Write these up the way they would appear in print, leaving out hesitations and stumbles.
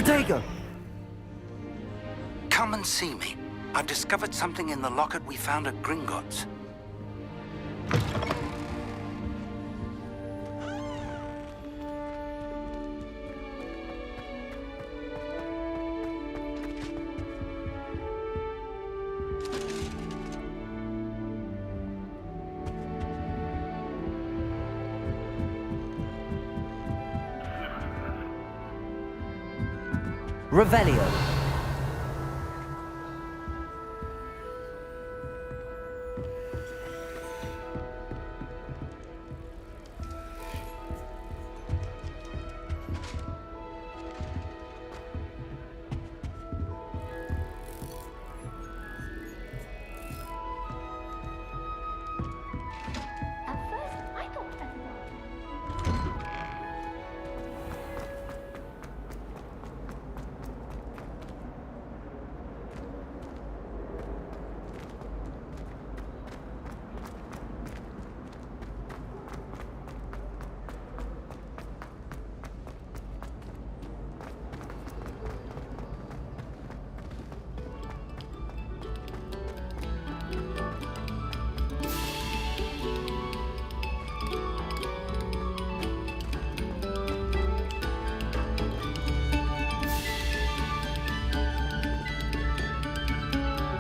Protego! Come and see me. I've discovered something in the locket we found at Gringotts. Revelio.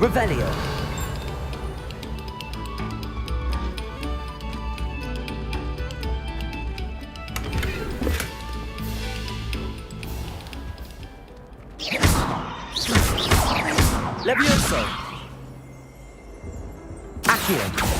Revelio. Levioso. Accio.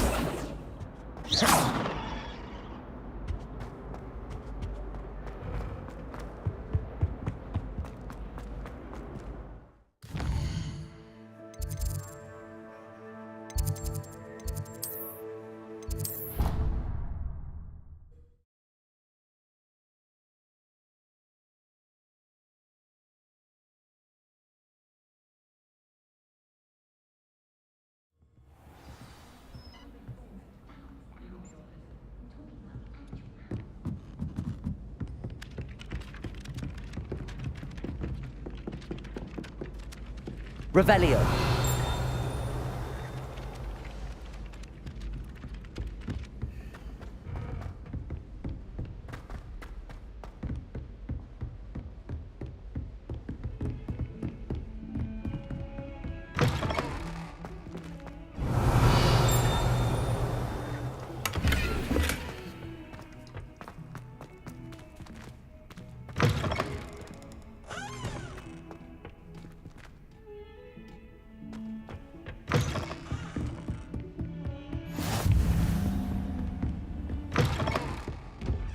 Revelio.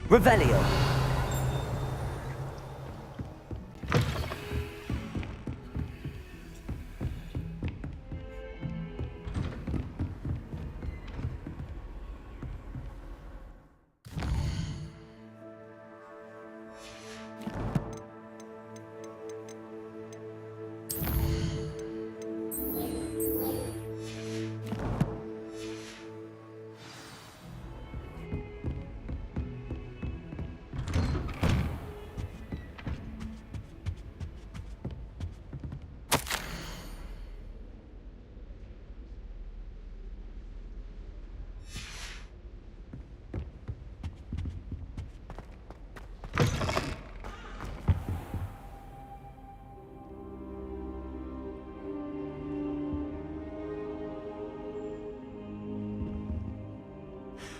Revelio.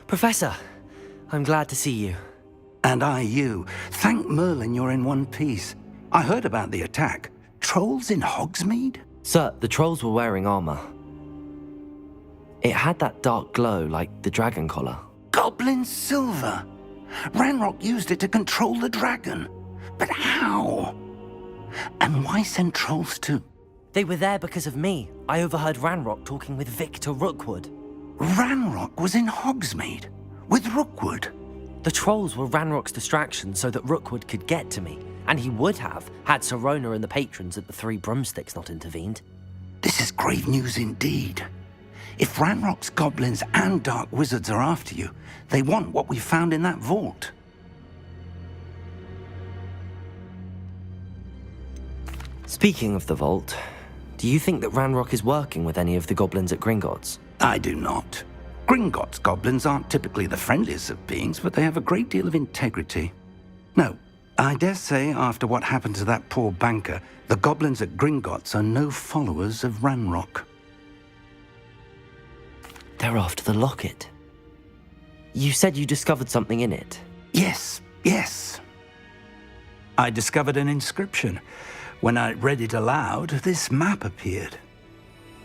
Professor, I'm glad to see you. And I you. Thank Merlin you're in one piece. I heard about the attack. Trolls in Hogsmeade? Sir, the trolls were wearing armor. It had that dark glow like the dragon collar. Goblin silver! Ranrock used it to control the dragon. But how? And why send trolls too? They were there because of me. I overheard Ranrock talking with Victor Rookwood. Ranrock was in Hogsmeade? With Rookwood? The trolls were Ranrock's distraction so that Rookwood could get to me. And he would have, had Sirona and the patrons at the Three Broomsticks not intervened. This is grave news indeed. If Ranrock's goblins and dark wizards are after you, they want what we found in that vault. Speaking of the vault, do you think that Ranrock is working with any of the goblins at Gringotts? I do not. Gringotts goblins aren't typically the friendliest of beings, but they have a great deal of integrity. No, I dare say after what happened to that poor banker, the goblins at Gringotts are no followers of Ranrock. They're after the locket. You said you discovered something in it. Yes. I discovered an inscription. When I read it aloud, this map appeared.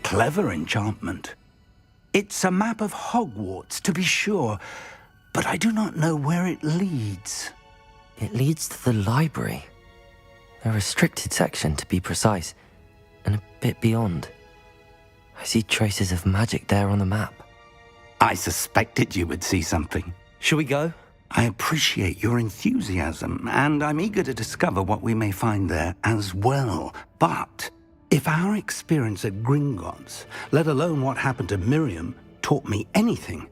Clever enchantment. It's a map of Hogwarts, to be sure, but I do not know where it leads. It leads to the library. A restricted section, to be precise, and a bit beyond. I see traces of magic there on the map. I suspected you would see something. Shall we go? I appreciate your enthusiasm, and I'm eager to discover what we may find there as well. But if our experience at Gringotts, let alone what happened to Miriam, taught me anything,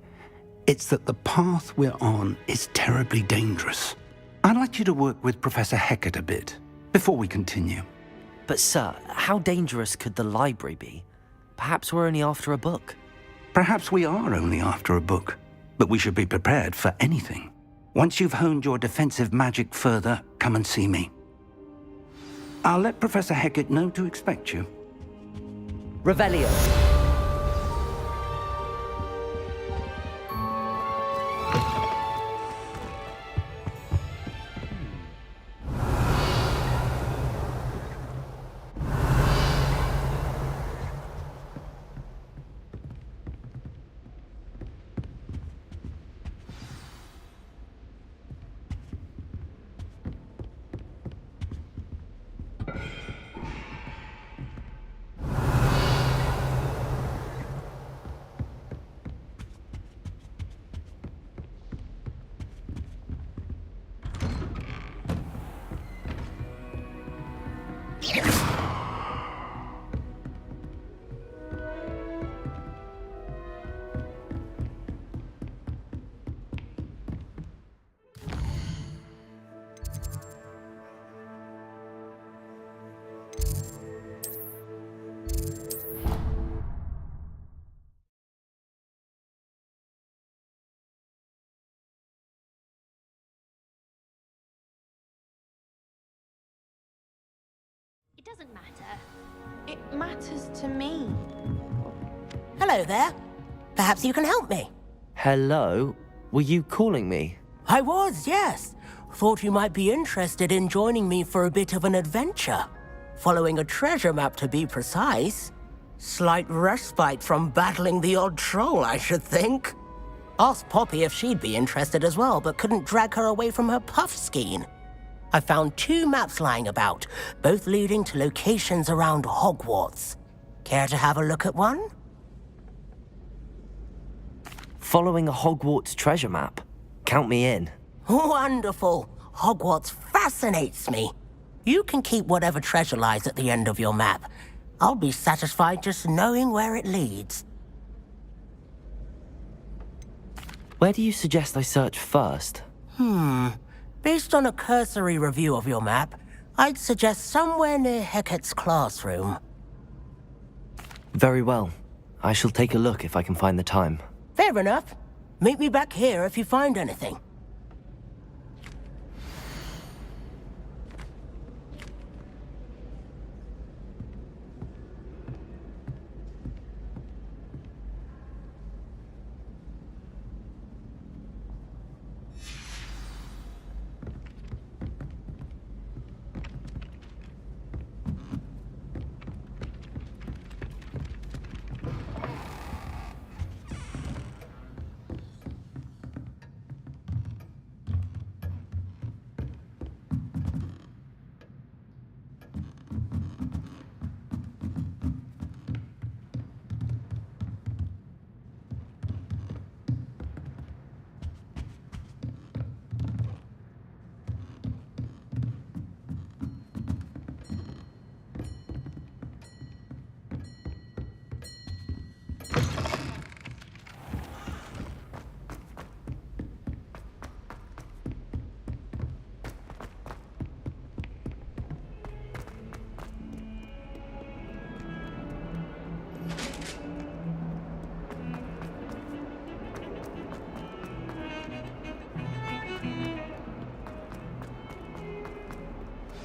it's that the path we're on is terribly dangerous. I'd like you to work with Professor Hecat a bit before we continue. But sir, how dangerous could the library be? Perhaps we're only after a book. Perhaps we are only after a book, but we should be prepared for anything. Once you've honed your defensive magic further, come and see me. I'll let Professor Hecat know to expect you. Revelio. It doesn't matter. It matters to me. Hello there. Perhaps you can help me. Hello? Were you calling me? I was, yes. Thought you might be interested in joining me for a bit of an adventure. Following a treasure map, to be precise. Slight respite from battling the odd troll, I should think. Asked Poppy if she'd be interested as well, but couldn't drag her away from her puff skein. I found 2 maps lying about, both leading to locations around Hogwarts. Care to have a look at one? Following a Hogwarts treasure map. Count me in. Wonderful. Hogwarts fascinates me. You can keep whatever treasure lies at the end of your map. I'll be satisfied just knowing where it leads. Where do you suggest I search first? Based on a cursory review of your map, I'd suggest somewhere near Hecat's classroom. Very well. I shall take a look if I can find the time. Fair enough. Meet me back here if you find anything.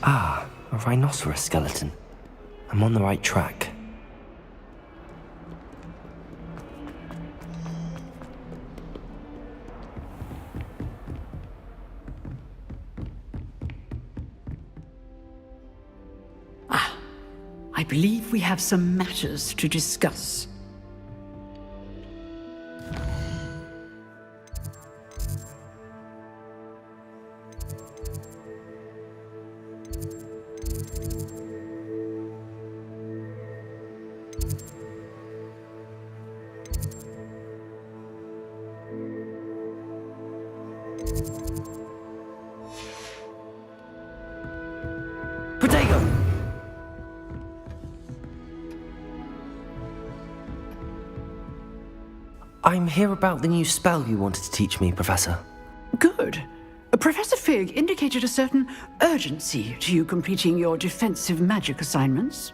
Ah, a rhinoceros skeleton. I'm on the right track. I believe we have some matters to discuss. Potato! I'm here about the new spell you wanted to teach me, Professor. Good. Professor Fig indicated a certain urgency to you completing your defensive magic assignments.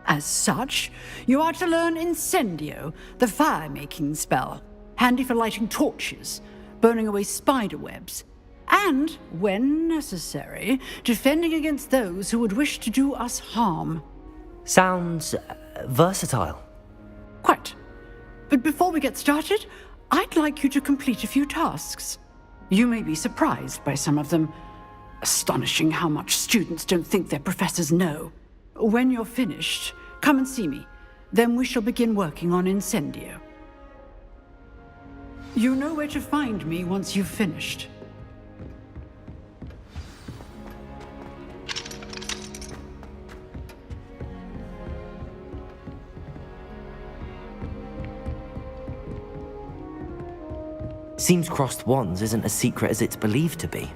As such, you are to learn Incendio, the fire-making spell, handy for lighting torches, burning away spider webs, and, when necessary, defending against those who would wish to do us harm. Sounds versatile. Quite. But before we get started, I'd like you to complete a few tasks. You may be surprised by some of them. Astonishing how much students don't think their professors know. When you're finished, come and see me. Then we shall begin working on Incendio. You know where to find me once you've finished. Seems crossed wands isn't as secret as it's believed to be.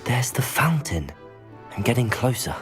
There's the fountain. I'm getting closer.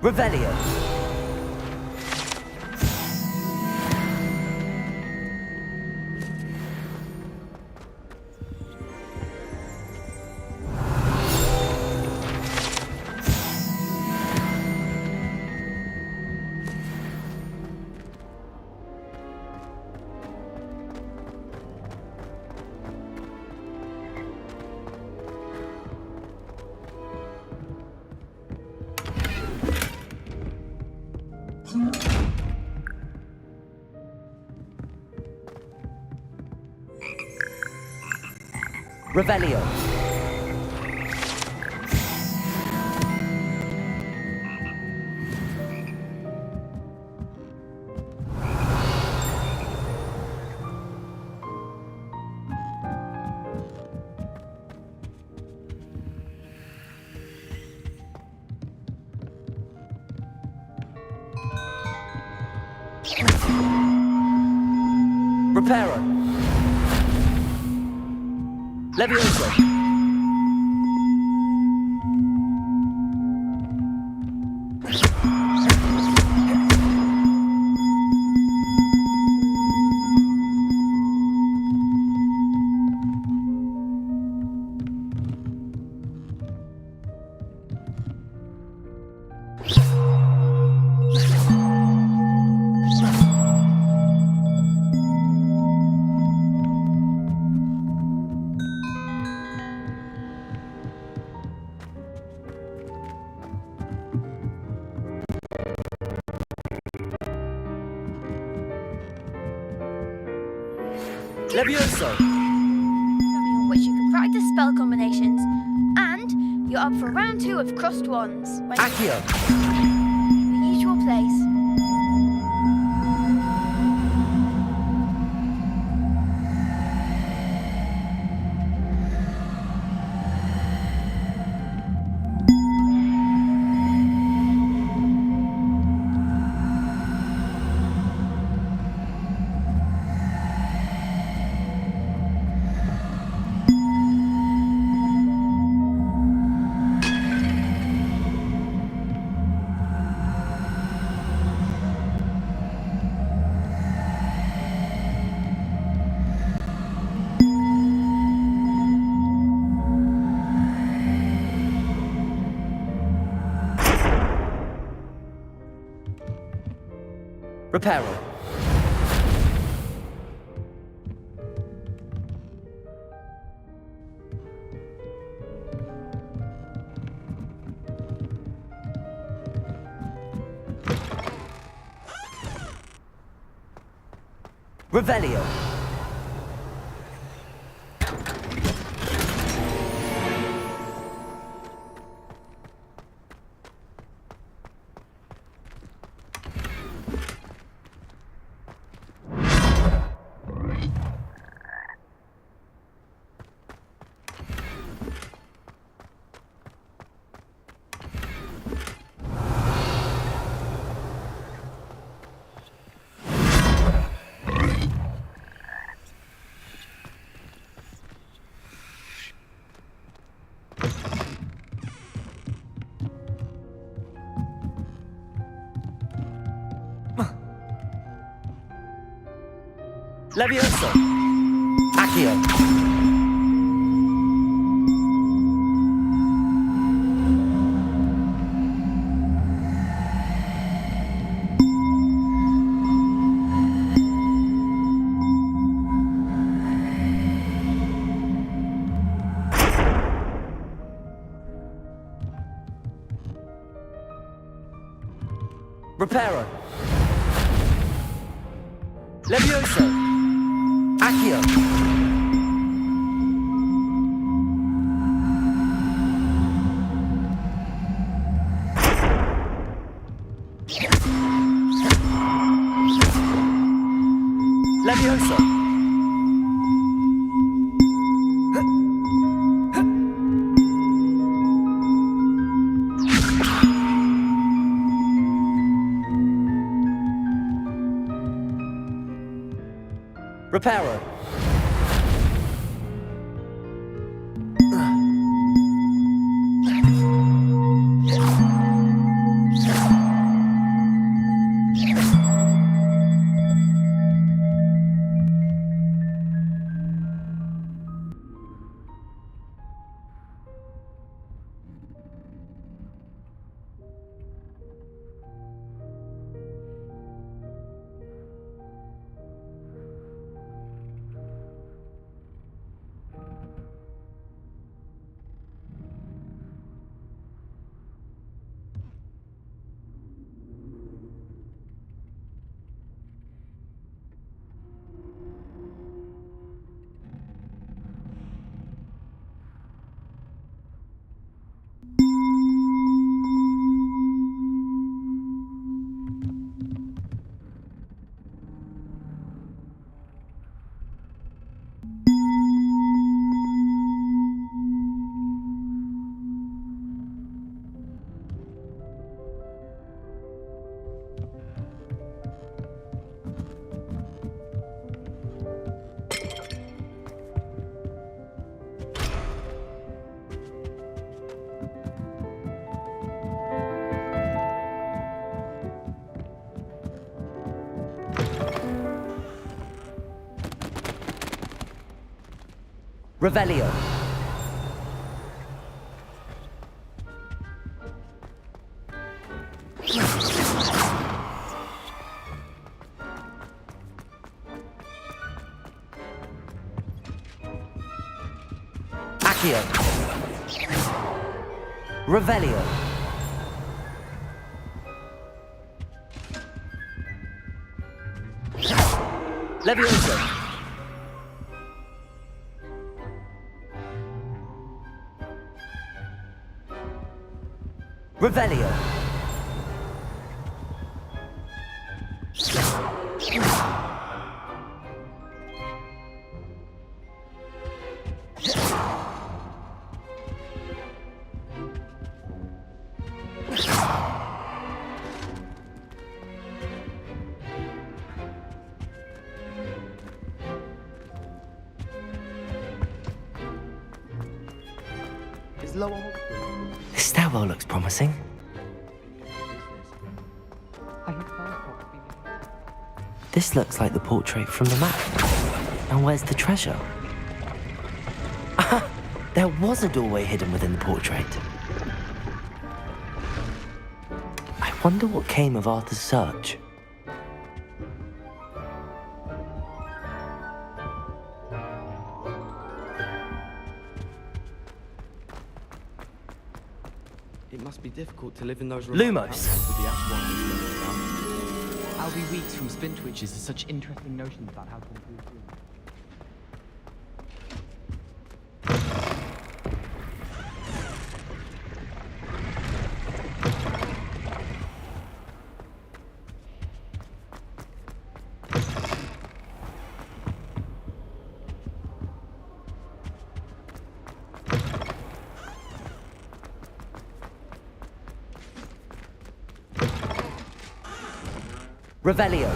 Revelio. Revelio. Reparo. Levioso. Levioso. On which you can practice spell combinations, and you're up for round 2 of crossed wands. When Accio. the usual place. Reparo. Revelio. Levioso. Accio. Reparo. Levioso. Accio. Levioso. Reparo. Revelio. Accio. Revelio. Levioso. Revelio. This stairwell looks promising. This looks like the portrait from the map. And where's the treasure? Ah, there was a doorway hidden within the portrait. I wonder what came of Arthur's search. It must be difficult to live in those Lumos. with the ash winders around. I'll be weeks from spin twitches to such interesting notions about how to improve food. Revelio.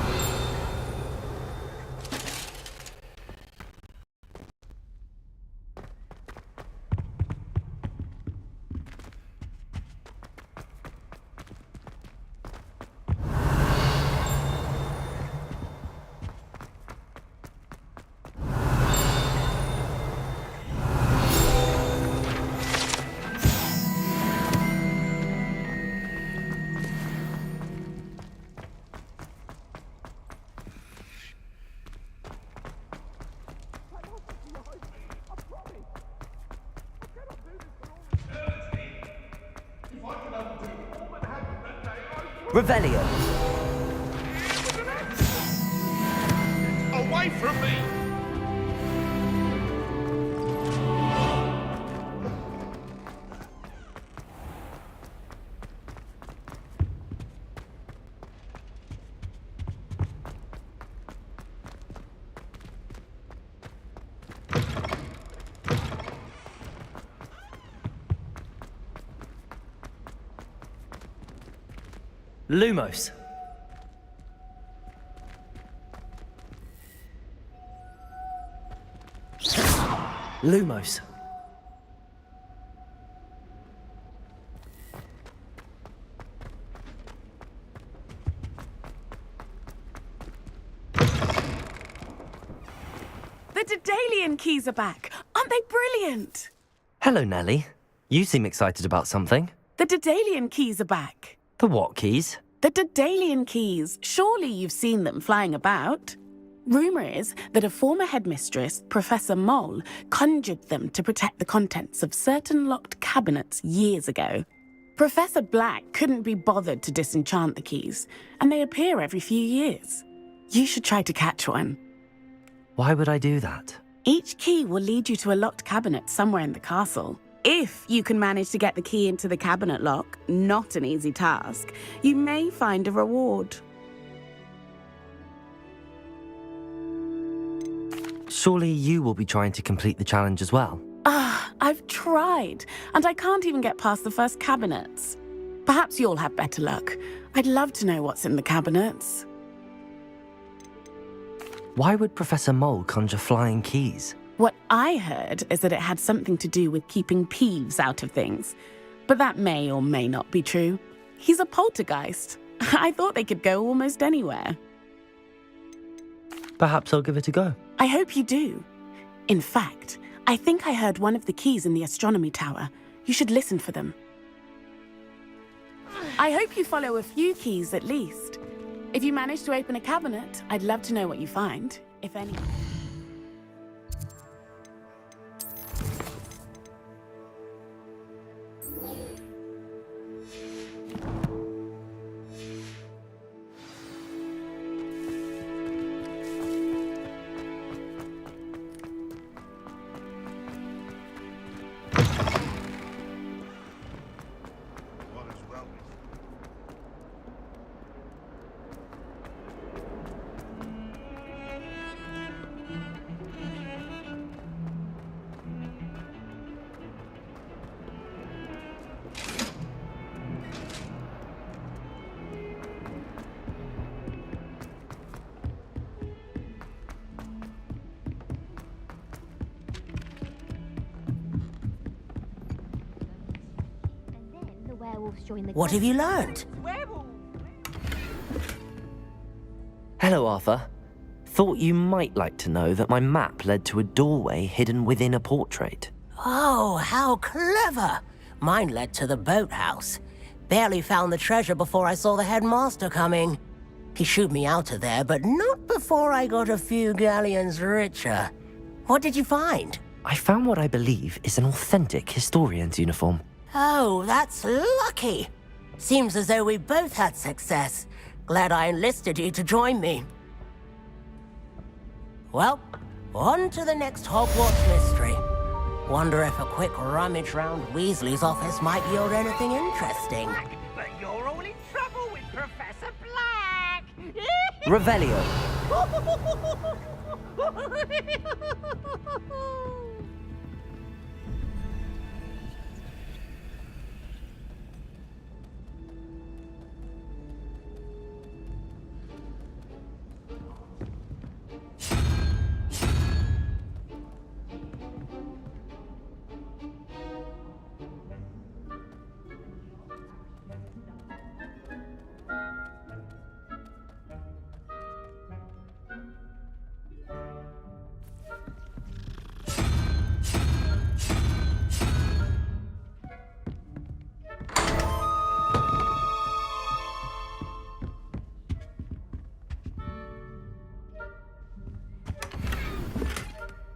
Revelio. Away from me! Lumos. Lumos. The Daedalian keys are back. Aren't they brilliant? Hello, Nellie. You seem excited about something. The Daedalian keys are back. The what keys? The Daedalian keys. Surely you've seen them flying about. Rumour is that a former headmistress, Professor Mole, conjured them to protect the contents of certain locked cabinets years ago. Professor Black couldn't be bothered to disenchant the keys, and they appear every few years. You should try to catch one. Why would I do that? Each key will lead you to a locked cabinet somewhere in the castle. If you can manage to get the key into the cabinet lock, not an easy task, you may find a reward. Surely you will be trying to complete the challenge as well. I've tried, and I can't even get past the first cabinets. Perhaps you'll have better luck. I'd love to know what's in the cabinets. Why would Professor Mole conjure flying keys? What I heard is that it had something to do with keeping Peeves out of things. But that may or may not be true. He's a poltergeist. I thought they could go almost anywhere. Perhaps I'll give it a go. I hope you do. In fact, I think I heard one of the keys in the astronomy tower. You should listen for them. I hope you follow a few keys at least. If you manage to open a cabinet, I'd love to know what you find, if any. What have you learned? Hello, Arthur. Thought you might like to know that my map led to a doorway hidden within a portrait. Oh, how clever! Mine led to the boathouse. Barely found the treasure before I saw the headmaster coming. He shooed me out of there, but not before I got a few galleons richer. What did you find? I found what I believe is an authentic historian's uniform. Oh, that's lucky. Seems as though we both had success. Glad I enlisted you to join me. Well, on to the next Hogwarts mystery. Wonder if a quick rummage round Weasley's office might yield anything interesting. But you're all in trouble with Professor Black! Revelio.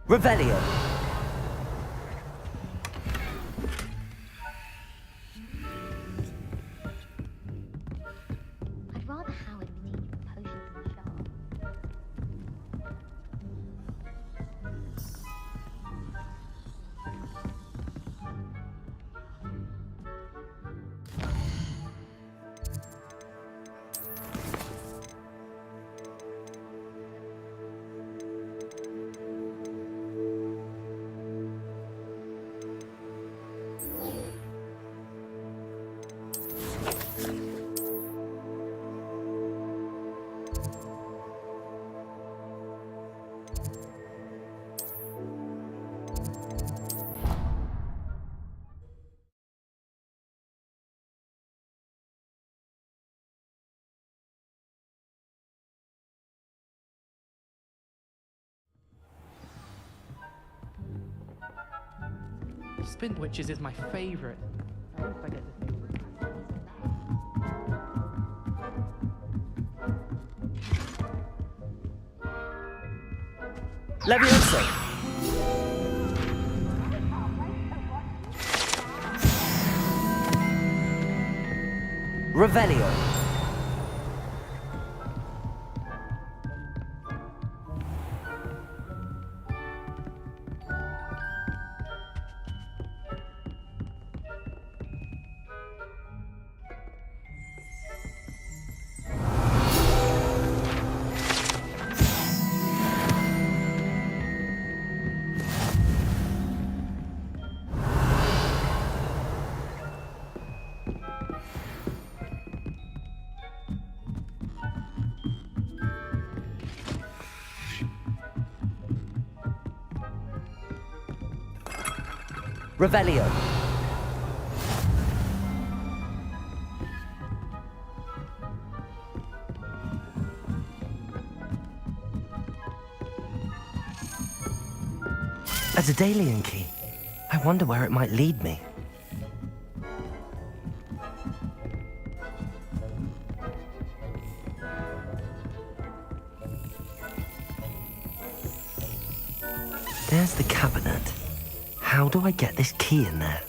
Revelio. I'd rather Howard lead potions and sharp. Spin Witches is my favorite. I always forget to say Levioso. Revelio. Revelio. A Daedalian key. I wonder where it might lead me. There's the cabinet. How do I get this key in there?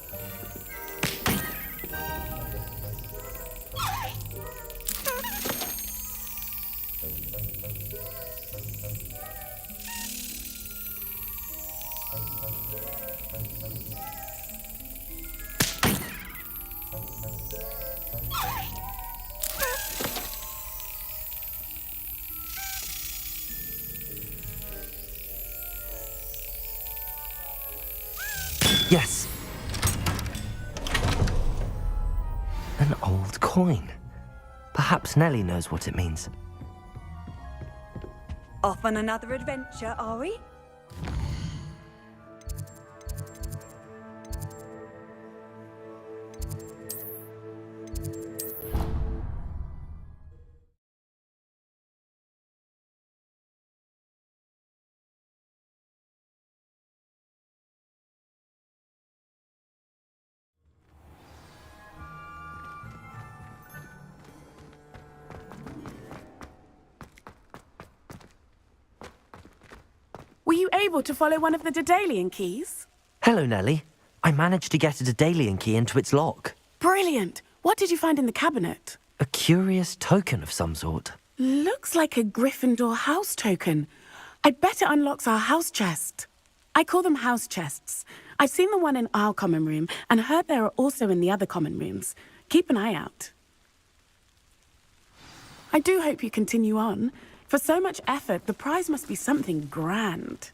Yes. An old coin. Perhaps Nellie knows what it means. Off on another adventure, are we? Were you able to follow one of the Daedalian keys? Hello, Nellie. I managed to get a Daedalian key into its lock. Brilliant. What did you find in the cabinet? A curious token of some sort. Looks like a Gryffindor house token. I bet it unlocks our house chest. I call them house chests. I've seen the one in our common room and heard there are also in the other common rooms. Keep an eye out. I do hope you continue on. For so much effort, the prize must be something grand.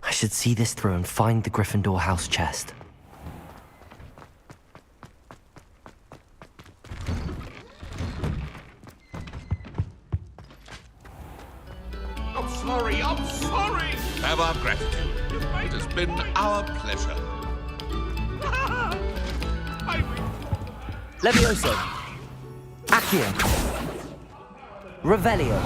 I should see this through and find the Gryffindor house chest. I'm sorry! Have our gratitude. It has been our pleasure. Levioso. Accio. Revelio.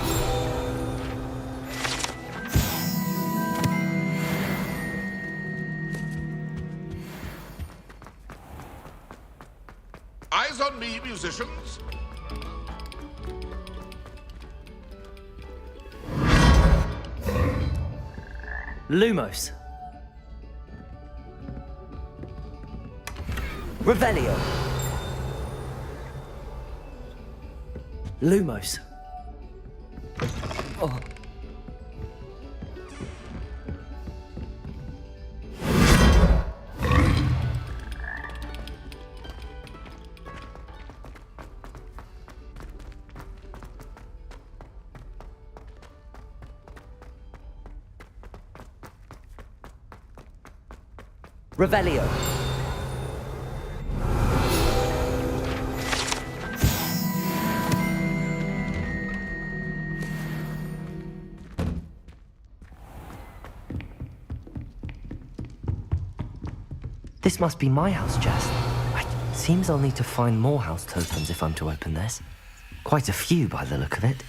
Eyes on me, musicians. Lumos. Revelio. Lumos. Oh. Revelio. This must be my house chest. Seems I'll need to find more house tokens if I'm to open this. Quite a few by the look of it.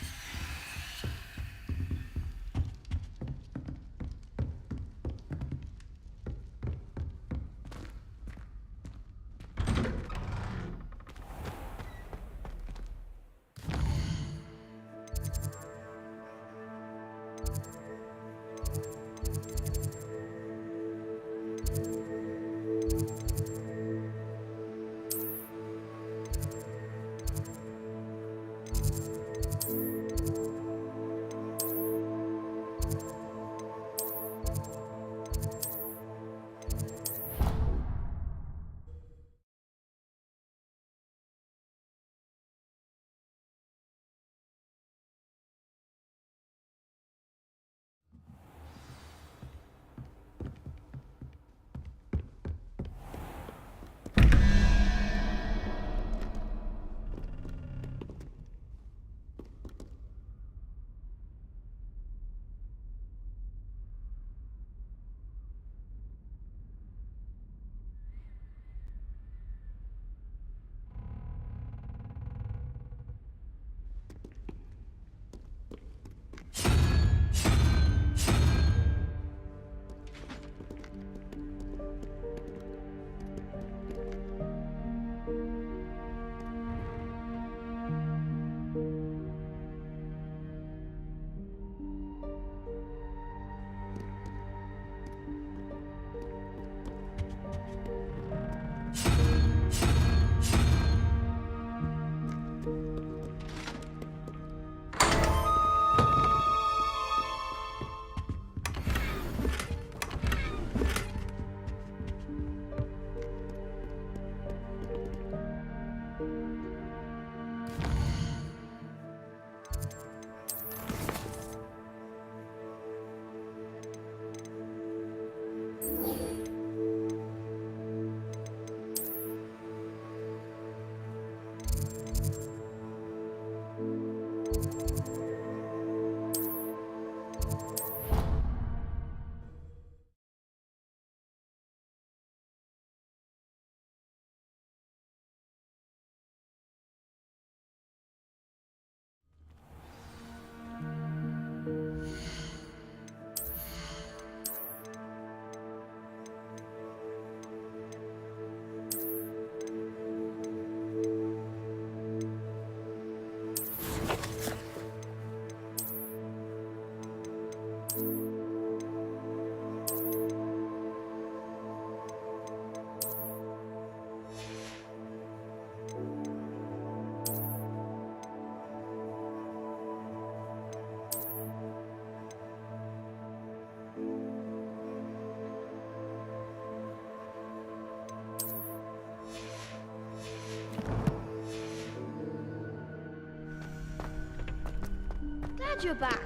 glad you're back.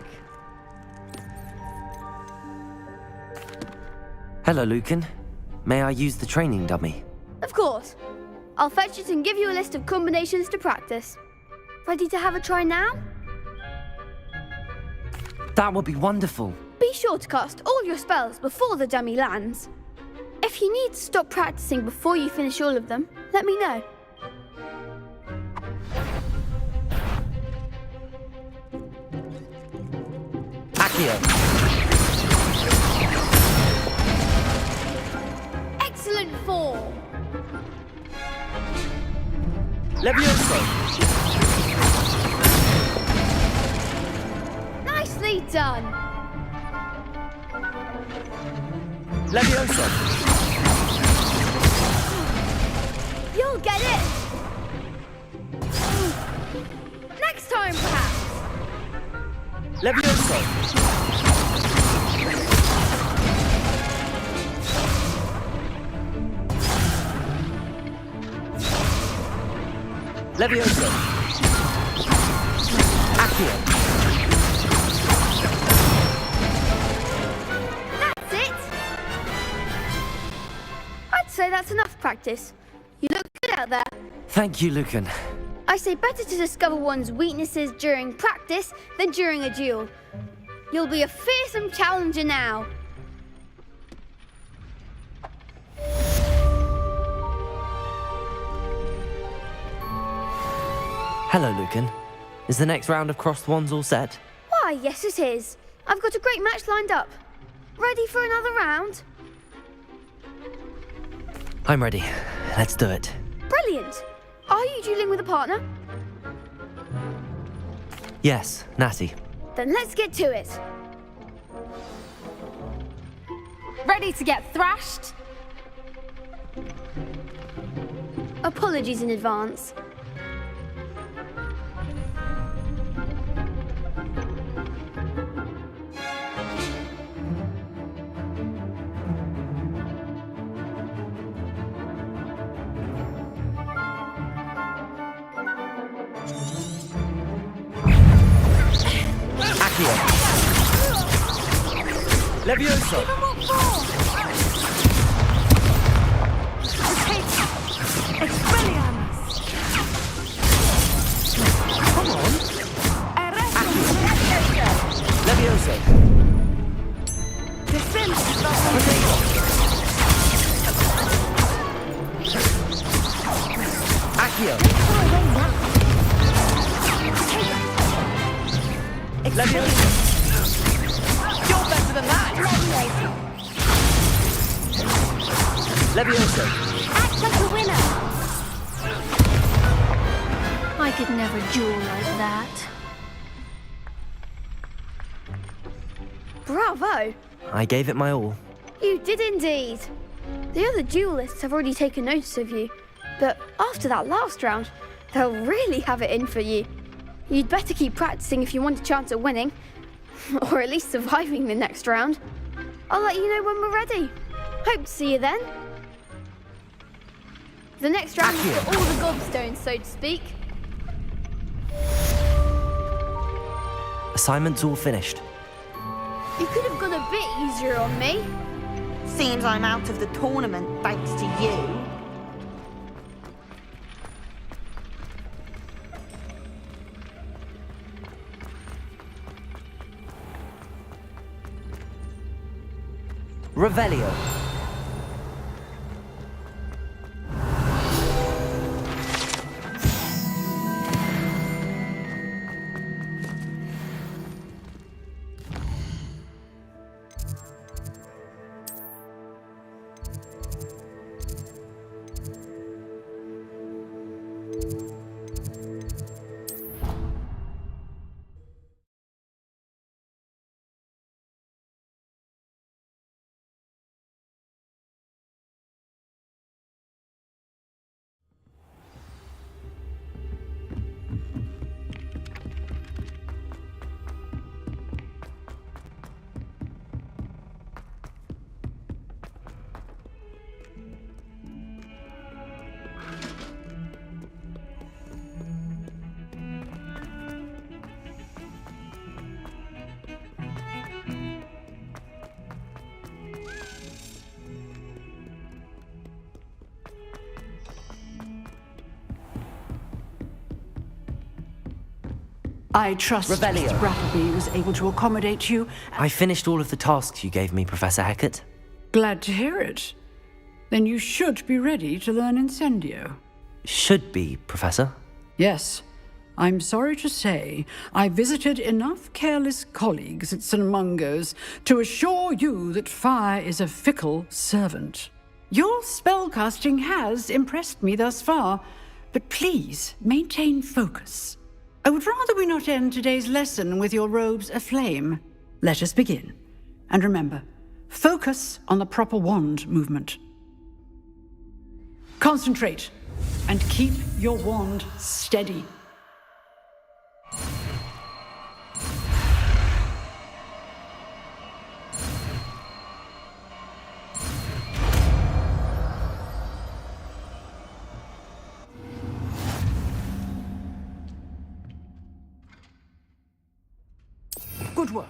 Hello, Lucan. May I use the training dummy? Of course. I'll fetch it and give you a list of combinations to practice. Ready to have a try now? That would be wonderful. Be sure to cast all your spells before the dummy lands. If you need to stop practicing before you finish all of them, let me know. Accio. Excellent form. Levioso. Nicely done. Levioso. You'll get it. Next time, perhaps. Levioso. Levioso. Accio. That's it. I'd say that's enough practice. You look good out there. Thank you, Lucan. I say better to discover one's weaknesses during practice than during a duel. You'll be a fearsome challenger now. Hello, Lucan. Is the next round of crossed wands all set? Why, yes it is. I've got a great match lined up. Ready for another round? I'm ready. Let's do it. Brilliant. Are you dueling with a partner? Yes, Natty. Then let's get to it. Ready to get thrashed? Apologies in advance. Accio. Levioso. Come on. Levioso. Accio. Levioso. You're better than that. Levioso. Act like a winner. I could never duel like that. Bravo! I gave it my all. You did indeed. The other duelists have already taken notice of you, but after that last round, they'll really have it in for you. You'd better keep practicing if you want a chance at winning, or at least surviving the next round. I'll let you know when we're ready. Hope to see you then. The next round is for all the gobstones, so to speak. Assignment's all finished. You could have gone a bit easier on me. Seems I'm out of the tournament thanks to you. Revelio. I trust Revelio. Mr. Brattleby was able to accommodate you. I finished all of the tasks you gave me, Professor Hecat. Glad to hear it. Then you should be ready to learn Incendio. Should be, Professor. Yes. I'm sorry to say, I visited enough careless colleagues at St. Mungo's to assure you that fire is a fickle servant. Your spellcasting has impressed me thus far, but please maintain focus. I would rather we not end today's lesson with your robes aflame. Let us begin. And remember, focus on the proper wand movement. Concentrate, and keep your wand steady. Good work.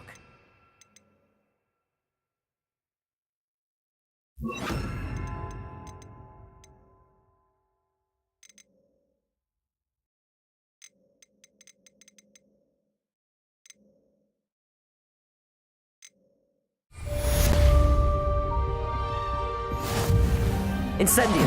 Incendio!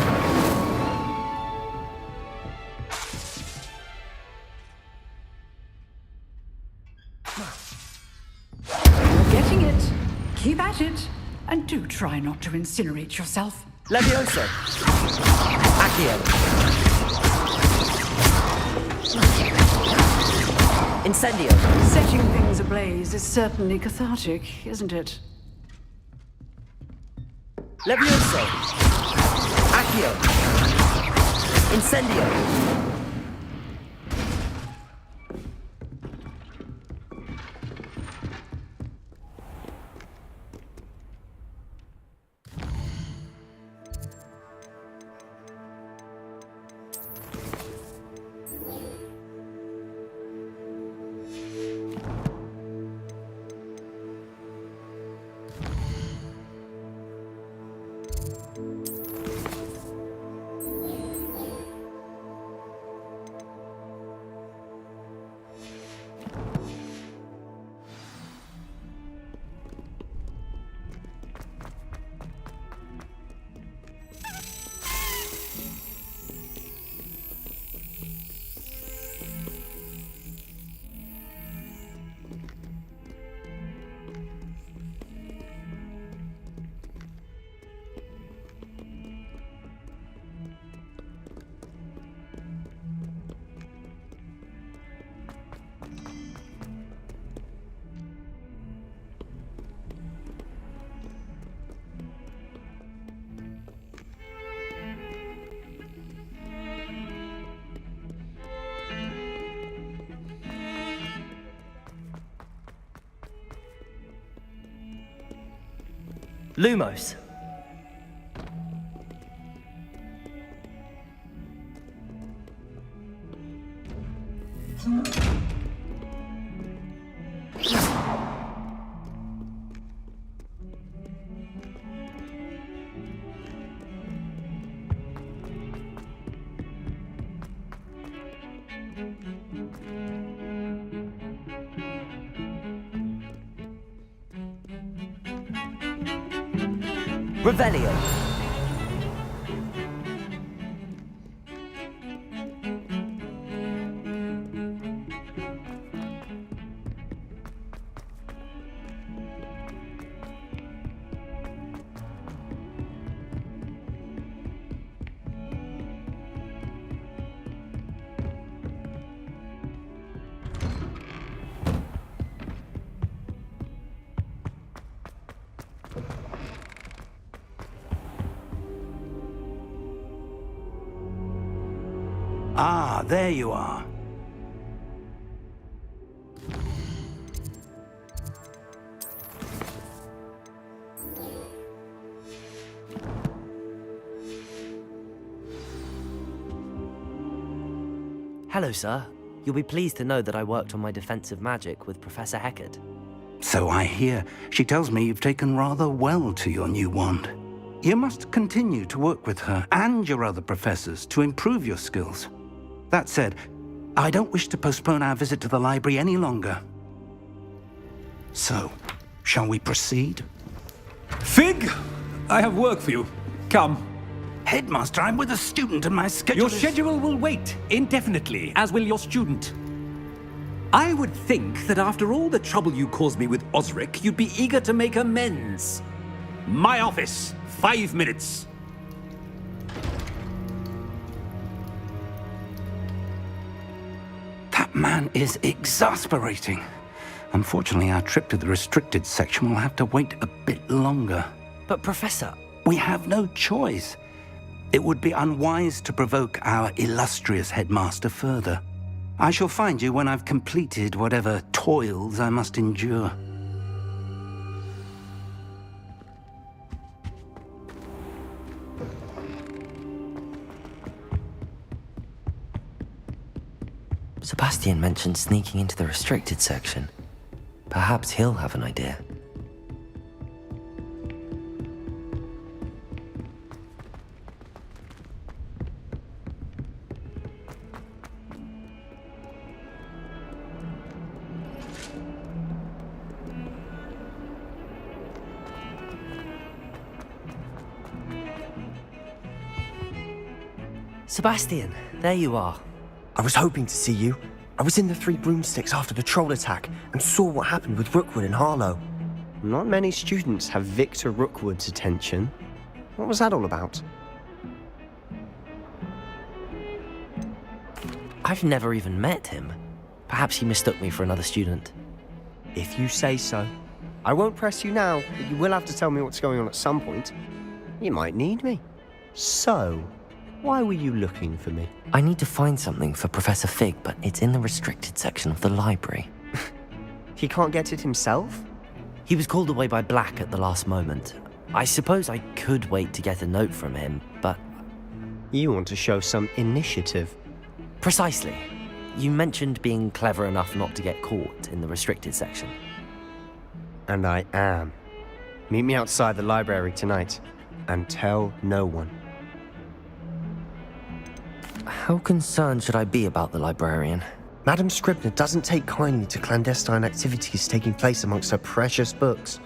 You're getting it. Keep at it. And do try not to incinerate yourself. Levioso! Accio! Incendio! Setting things ablaze is certainly cathartic, isn't it? Levioso! Accio! Incendio! Lumos. Revelio. Ah, there you are. Hello, sir. You'll be pleased to know that I worked on my defensive magic with Professor Hecat. So I hear. She tells me you've taken rather well to your new wand. You must continue to work with her and your other professors to improve your skills. That said, I don't wish to postpone our visit to the library any longer. So, shall we proceed? Fig! I have work for you. Come. Headmaster, I'm with a student and my schedule Your schedule will wait indefinitely, as will your student. I would think that after all the trouble you caused me with Osric, you'd be eager to make amends. My office, 5 minutes. That man is exasperating. Unfortunately, our trip to the restricted section will have to wait a bit longer. But Professor... We have no choice. It would be unwise to provoke our illustrious headmaster further. I shall find you when I've completed whatever toils I must endure. Sebastian mentioned sneaking into the restricted section. Perhaps he'll have an idea. Sebastian, there you are. I was hoping to see you. I was in the Three Broomsticks after the troll attack and saw what happened with Rookwood and Harlow. Not many students have Victor Rookwood's attention. What was that all about? I've never even met him. Perhaps he mistook me for another student. If you say so. I won't press you now, but you will have to tell me what's going on at some point. You might need me. So, why were you looking for me? I need to find something for Professor Fig, but it's in the restricted section of the library. He can't get it himself? He was called away by Black at the last moment. I suppose I could wait to get a note from him, but... You want to show some initiative. Precisely. You mentioned being clever enough not to get caught in the restricted section. And I am. Meet me outside the library tonight, and tell no one. How concerned should I be about the librarian? Madam Scribner doesn't take kindly to clandestine activities taking place amongst her precious books,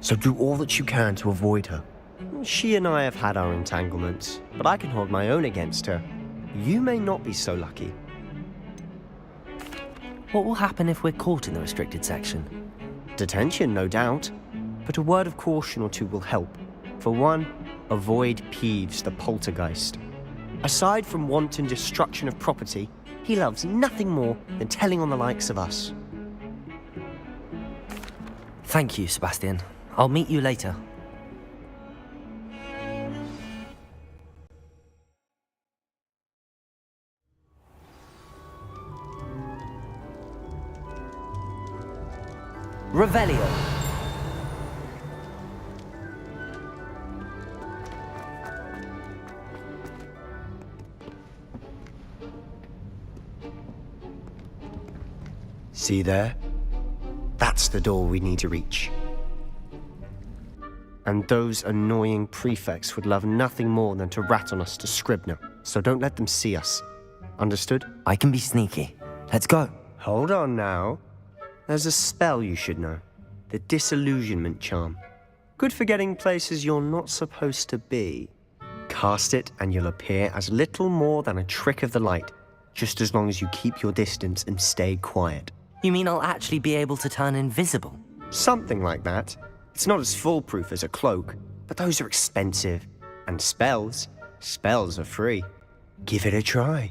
so do all that you can to avoid her. She and I have had our entanglements, but I can hold my own against her. You may not be so lucky. What will happen if we're caught in the restricted section? Detention, no doubt, but a word of caution or two will help. For one, avoid Peeves the poltergeist. Aside from wanton destruction of property, he loves nothing more than telling on the likes of us. Thank you, Sebastian. I'll meet you later. Revelio. See there? That's the door we need to reach. And those annoying prefects would love nothing more than to rat on us to Scribner, so don't let them see us. Understood? I can be sneaky. Let's go. Hold on now. There's a spell you should know. The Disillusionment Charm. Good for getting places you're not supposed to be. Cast it and you'll appear as little more than a trick of the light, just as long as you keep your distance and stay quiet. You mean I'll actually be able to turn invisible? Something like that. It's not as foolproof as a cloak, but those are expensive. And spells are free. Give it a try.